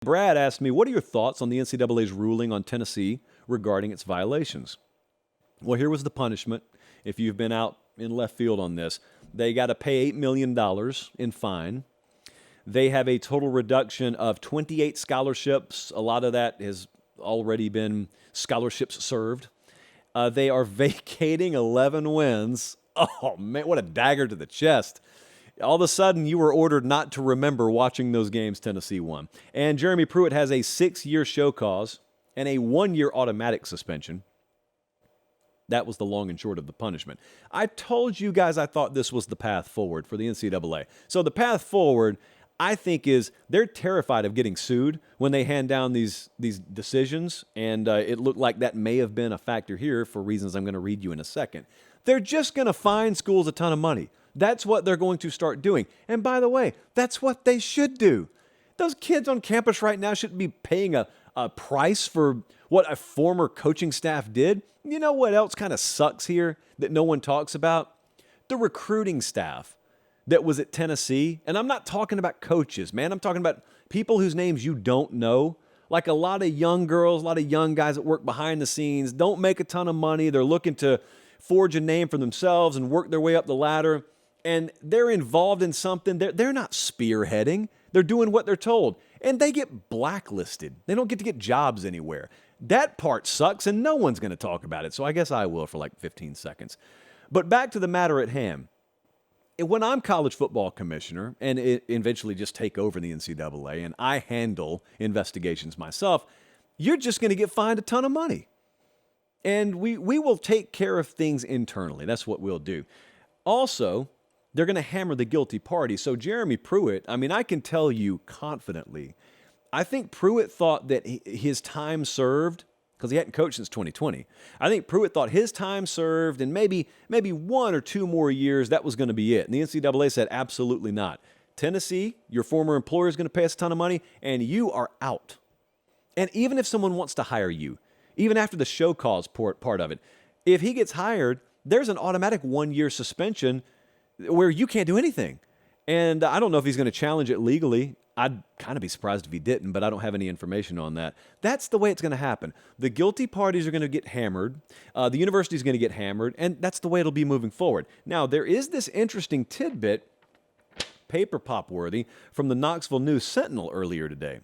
Brad asked me, what are your thoughts on the NCAA's ruling on Tennessee regarding its violations? Well, here was the punishment. If you've been out in left field on this, they got to pay $8 million in fine. They have a total reduction of 28 scholarships. A lot of that has already been scholarships served. They are vacating 11 wins. Oh, man, what a dagger to the chest. All of a sudden, you were ordered not to remember watching those games Tennessee won. And Jeremy Pruitt has a 6-year show cause and a 1-year automatic suspension. That was the long and short of the punishment. I told you guys I thought this was the path forward for the NCAA. So the path forward, I think, is they're terrified of getting sued when they hand down these decisions, and it looked like that may have been a factor here for reasons I'm going to read you in a second. They're just going to fine schools a ton of money. That's what they're going to start doing. And by the way, that's what they should do. Those kids on campus right now shouldn't be paying a price for what a former coaching staff did. You know what else kind of sucks here that no one talks about? The recruiting staff that was at Tennessee. And I'm not talking about coaches, man. I'm talking about people whose names you don't know. Like a lot of young girls, a lot of young guys that work behind the scenes, don't make a ton of money. They're looking to forge a name for themselves and work their way up the ladder. And they're involved in something. They're not spearheading. They're doing what they're told. And they get blacklisted. They don't get to get jobs anywhere. That part sucks, and no one's going to talk about it. So I guess I will for like 15 seconds. But back to the matter at hand. When I'm college football commissioner and eventually just take over the NCAA and I handle investigations myself, you're just going to get fined a ton of money. And we will take care of things internally. That's what we'll do. Also, they're going to hammer the guilty party. So Jeremy Pruitt, I mean, I can tell you confidently, I think Pruitt thought that his time served, because he hadn't coached since 2020. I think Pruitt thought his time served and maybe 1 or 2 more years, that was going to be it. And the NCAA said, absolutely not. Tennessee, your former employer is going to pay us a ton of money, and you are out. And even if someone wants to hire you, even after the show cause part of it, if he gets hired, there's an automatic 1-year suspension where you can't do anything. And I don't know if he's going to challenge it legally. I'd kind of be surprised if he didn't, but I don't have any information on that. That's the way it's going to happen. The guilty parties are going to get hammered. The university is going to get hammered, and that's the way it'll be moving forward. Now, there is this interesting tidbit, paper pop worthy, from the Knoxville News Sentinel earlier today.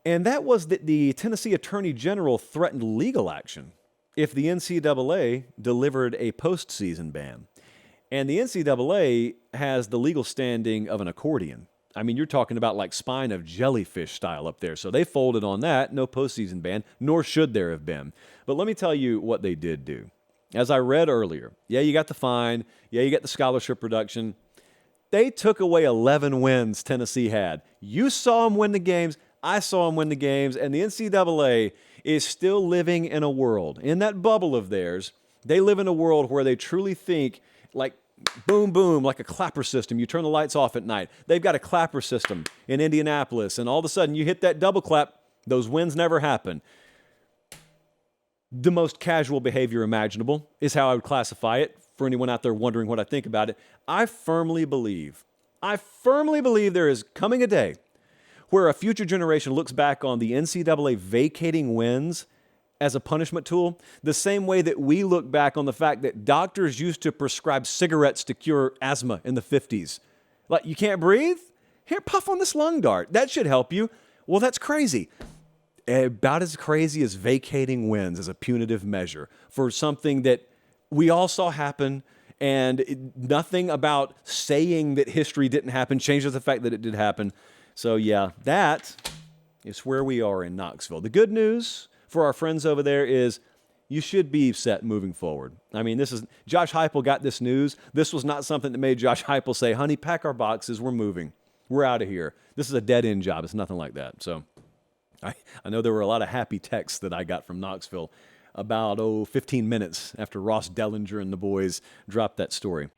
And that was that the Tennessee Attorney General threatened legal action if the NCAA delivered a postseason ban. And the NCAA has the legal standing of an accordion. I mean, you're talking about like spine of jellyfish style up there. So they folded on that, no postseason ban, nor should there have been. But let me tell you what they did do. As I read earlier, yeah, you got the fine. Yeah, you got the scholarship reduction. They took away 11 wins Tennessee had. You saw them win the games. I saw them win the games. And the NCAA is still living in a world, in that bubble of theirs, they live in a world where they truly think like boom, boom, like a clapper system. You turn the lights off at night. They've got a clapper system in Indianapolis, and all of a sudden you hit that double clap. Those wins never happen. The most casual behavior imaginable is how I would classify it for anyone out there wondering what I think about it. I firmly believe there is coming a day where a future generation looks back on the NCAA vacating wins as a punishment tool, the same way that we look back on the fact that doctors used to prescribe cigarettes to cure asthma in the 50s. Like, you can't breathe? Here, puff on this lung dart. That should help you. Well, that's crazy. About as crazy as vacating wins as a punitive measure for something that we all saw happen, and nothing about saying that history didn't happen changes the fact that it did happen. So yeah, that is where we are in Knoxville. The good news for our friends over there is you should be set moving forward. I mean, Josh Heupel got this news. This was not something that made Josh Heupel say, honey, pack our boxes, we're moving. We're out of here. This is a dead-end job. It's nothing like that. So I know there were a lot of happy texts that I got from Knoxville about, 15 minutes after Ross Dellinger and the boys dropped that story.